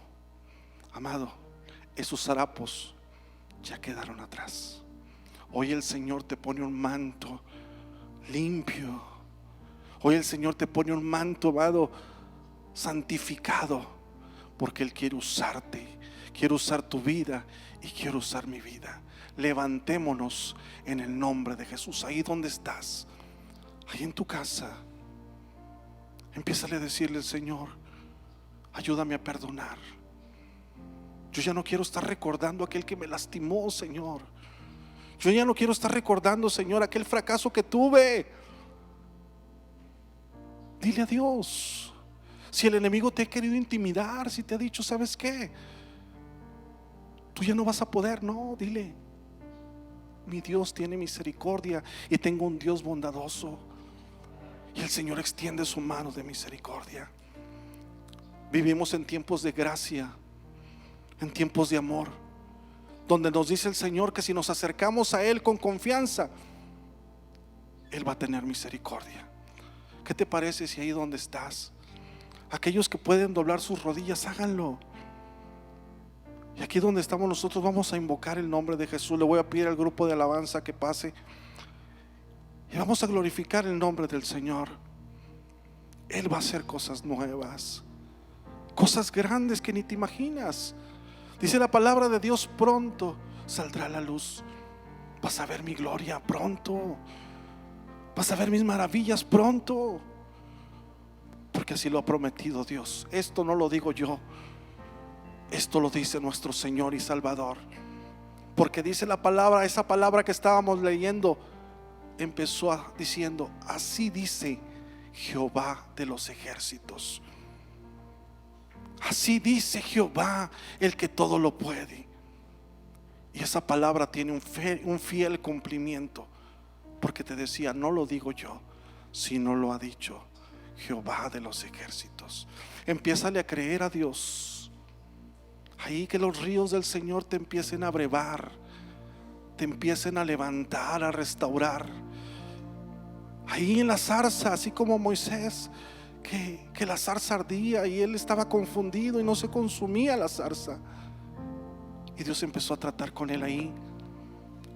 Amado, esos harapos ya quedaron atrás. Hoy el Señor te pone un manto limpio. Hoy el Señor te pone un manto, amado, santificado, porque Él quiere usarte, quiere usar tu vida y quiere usar mi vida. Levantémonos en el nombre de Jesús. Ahí donde estás, ahí en tu casa, empiézale a decirle al Señor: ayúdame a perdonar. Yo ya no quiero estar recordando a aquel que me lastimó, Señor. Yo ya no quiero estar recordando, Señor, aquel fracaso que tuve. Dile a Dios. Si el enemigo te ha querido intimidar, si te ha dicho, ¿sabes qué? Tú ya no vas a poder. No, dile: mi Dios tiene misericordia y tengo un Dios bondadoso. Y el Señor extiende su mano de misericordia. Vivimos en tiempos de gracia, en tiempos de amor, donde nos dice el Señor que si nos acercamos a Él con confianza, Él va a tener misericordia. ¿Qué te parece si ahí donde estás, aquellos que pueden doblar sus rodillas, háganlo? Y aquí donde estamos nosotros vamos a invocar el nombre de Jesús. Le voy a pedir al grupo de alabanza que pase y vamos a glorificar el nombre del Señor. Él va a hacer cosas nuevas, cosas grandes que ni te imaginas. Dice la palabra de Dios: pronto saldrá la luz. Vas a ver mi gloria pronto. Vas a ver mis maravillas pronto. Porque así lo ha prometido Dios. Esto no lo digo yo, esto lo dice nuestro Señor y Salvador. Porque dice la palabra, esa palabra que estábamos leyendo, empezó diciendo: así dice Jehová de los ejércitos. Así dice Jehová, el que todo lo puede. Y esa palabra tiene un fiel cumplimiento. Porque te decía, no lo digo yo, sino lo ha dicho Jehová de los ejércitos. Empiézale a creer a Dios. Ahí que los ríos del Señor te empiecen a brevar, te empiecen a levantar, a restaurar. Ahí en la zarza, así como Moisés, que la zarza ardía y él estaba confundido y no se consumía la zarza. Y Dios empezó a tratar con él ahí,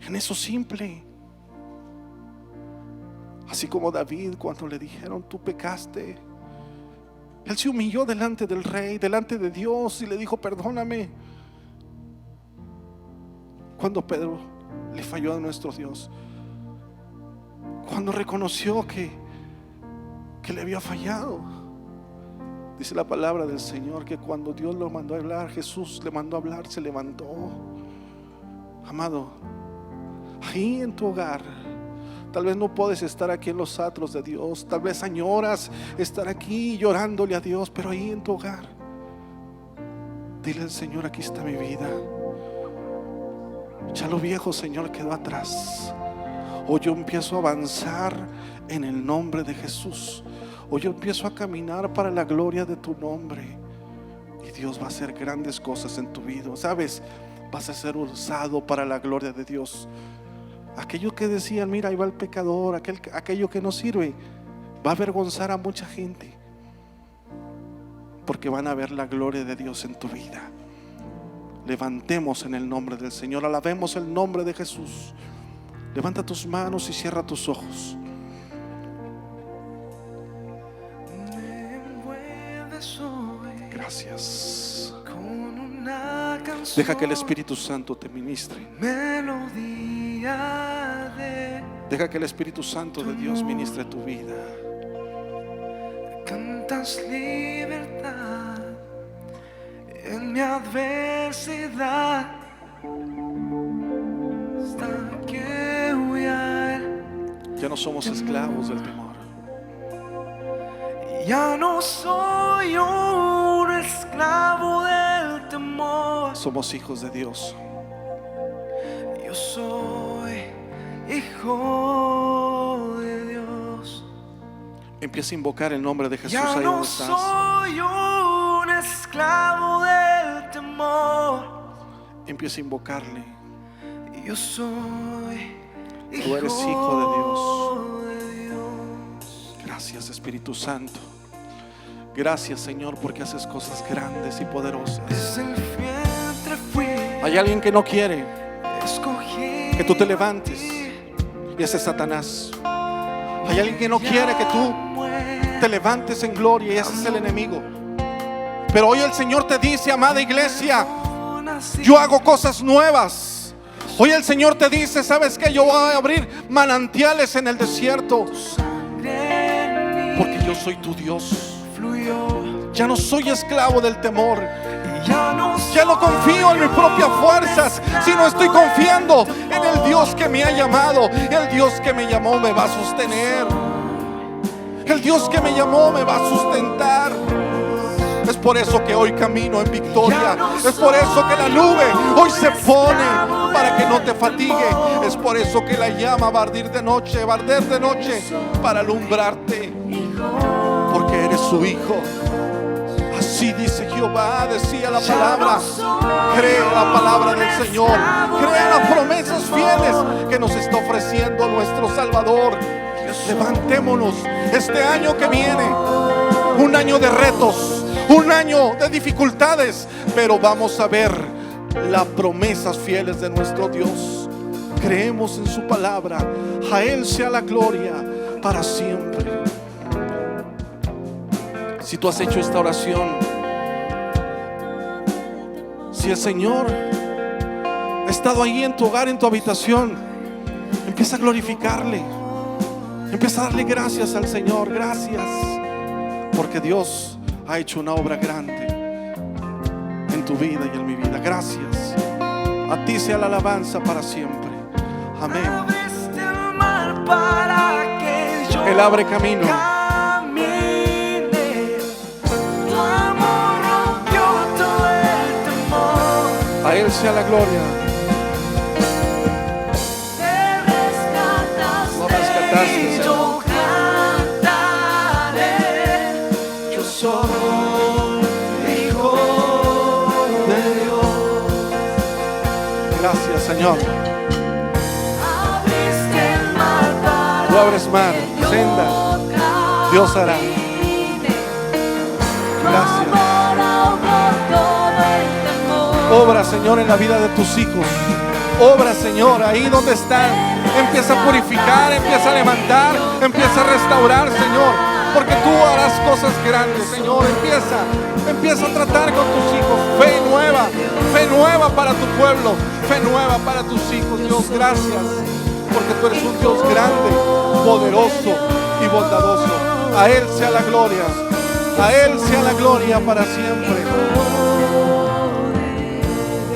en eso simple. Así como David, cuando le dijeron: tú pecaste, él se humilló delante del rey, delante de Dios, y le dijo: perdóname. Cuando Pedro le falló a nuestro Dios, cuando reconoció que le había fallado, dice la palabra del Señor que cuando Dios lo mandó a hablar, Jesús le mandó a hablar, se levantó. Amado, ahí en tu hogar, tal vez no puedes estar aquí en los atrios de Dios, tal vez añoras estar aquí llorándole a Dios, pero ahí en tu hogar, dile al Señor: aquí está mi vida. Ya lo viejo, Señor, quedó atrás. Hoy yo empiezo a avanzar en el nombre de Jesús. Hoy yo empiezo a caminar para la gloria de tu nombre. Y Dios va a hacer grandes cosas en tu vida. ¿Sabes? Vas a ser usado para la gloria de Dios. Aquellos que decían: mira, ahí va el pecador, aquello que no sirve, va a avergonzar a mucha gente, porque van a ver la gloria de Dios en tu vida. Levantemos en el nombre del Señor, alabemos el nombre de Jesús. Levanta tus manos y cierra tus ojos. Gracias. Deja que el Espíritu Santo te ministre. Deja que el Espíritu Santo de Dios ministre tu vida. Cantas libertad en mi adversidad. Hasta que huya ya no somos esclavos del temor. Ya no soy un esclavo del temor. Somos hijos de Dios. Yo soy hijo de Dios. Empieza a invocar el nombre de Jesús ya ahí no donde estás. Soy un esclavo del temor. Empieza a invocarle. Yo soy hijo. Tú eres hijo de Dios. Gracias, Espíritu Santo. Gracias, Señor, porque haces cosas grandes y poderosas. Desde el vientre fui. Hay alguien que no quiere Escogí que tú te levantes, y ese es Satanás. Hay alguien que no quiere que tú te levantes en gloria, y ese es el enemigo. Pero hoy el Señor te dice: amada iglesia, yo hago cosas nuevas. Hoy el Señor te dice: ¿sabes qué? Yo voy a abrir manantiales en el desierto, porque yo soy tu Dios. Ya no soy esclavo del temor. Ya no Ya no confío en mis propias fuerzas, sino estoy confiando en el Dios que me ha llamado. El Dios que me llamó me va a sostener. El Dios que me llamó me va a sustentar. Es por eso que hoy camino en victoria. Es por eso que la nube hoy se pone para que no te fatigue. Es por eso que la llama va a arder de noche, para alumbrarte, porque eres su hijo. Así dice Jehová, decía la palabra. Crea la palabra del Señor, crea las promesas fieles que nos está ofreciendo nuestro Salvador. Levantémonos este año que viene, un año de retos, un año de dificultades, pero vamos a ver las promesas fieles de nuestro Dios. Creemos en su palabra. A Él sea la gloria para siempre. Si tú has hecho esta oración, si el Señor ha estado ahí en tu hogar, en tu habitación, empieza a glorificarle. Empieza a darle gracias al Señor. Gracias, porque Dios ha hecho una obra grande en tu vida y en mi vida. Gracias. A ti sea la alabanza para siempre. Amén. Él abre camino. A Él sea la gloria. Lo rescataste, Señor. Gracias, Señor. Tú abres mar, senda, Dios hará. Gracias. Obra, Señor, en la vida de tus hijos. Obra, Señor, ahí donde están. Empieza a purificar, empieza a levantar, empieza a restaurar, Señor, porque tú harás cosas grandes, Señor. Empieza a tratar con tus hijos. Fe nueva para tu pueblo, fe nueva para tus hijos. Dios, gracias, porque tú eres un Dios grande, poderoso y bondadoso. A Él sea la gloria, a Él sea la gloria para siempre.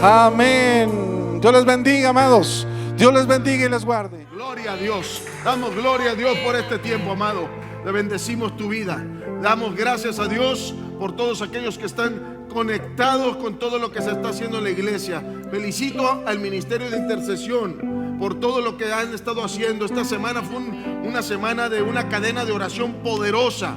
Amén. Dios les bendiga, amados. Dios les bendiga y les guarde. Gloria a Dios. Damos gloria a Dios por este tiempo, amado. Le bendecimos tu vida. Damos gracias a Dios por todos aquellos que están conectados con todo lo que se está haciendo en la iglesia. Felicito al Ministerio de Intercesión por todo lo que han estado haciendo. Esta semana fue una semana de una cadena de oración poderosa.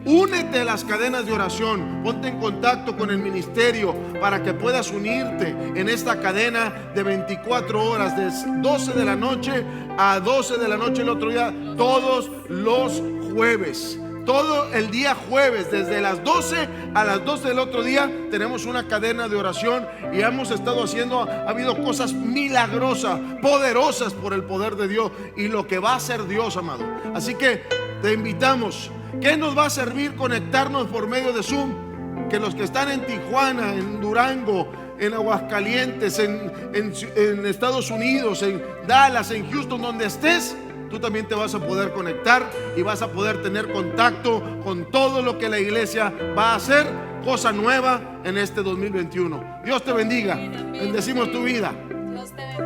Únete a las cadenas de oración, ponte en contacto con el ministerio para que puedas unirte en esta cadena de 24 horas, de 12 de la noche a 12 de la noche el otro día, todos los jueves. Todo el día jueves, desde las 12 a las 12 del otro día, tenemos una cadena de oración y hemos estado haciendo, ha habido cosas milagrosas, poderosas por el poder de Dios y lo que va a hacer Dios, amado. Así que te invitamos. ¿Qué nos va a servir conectarnos por medio de Zoom? Que los que están en Tijuana, en Durango, en Aguascalientes, en Estados Unidos, en Dallas, en Houston, donde estés, tú también te vas a poder conectar y vas a poder tener contacto con todo lo que la iglesia va a hacer, cosa nueva en este 2021. Dios te bendiga. Bendecimos tu vida. Dios te bendiga.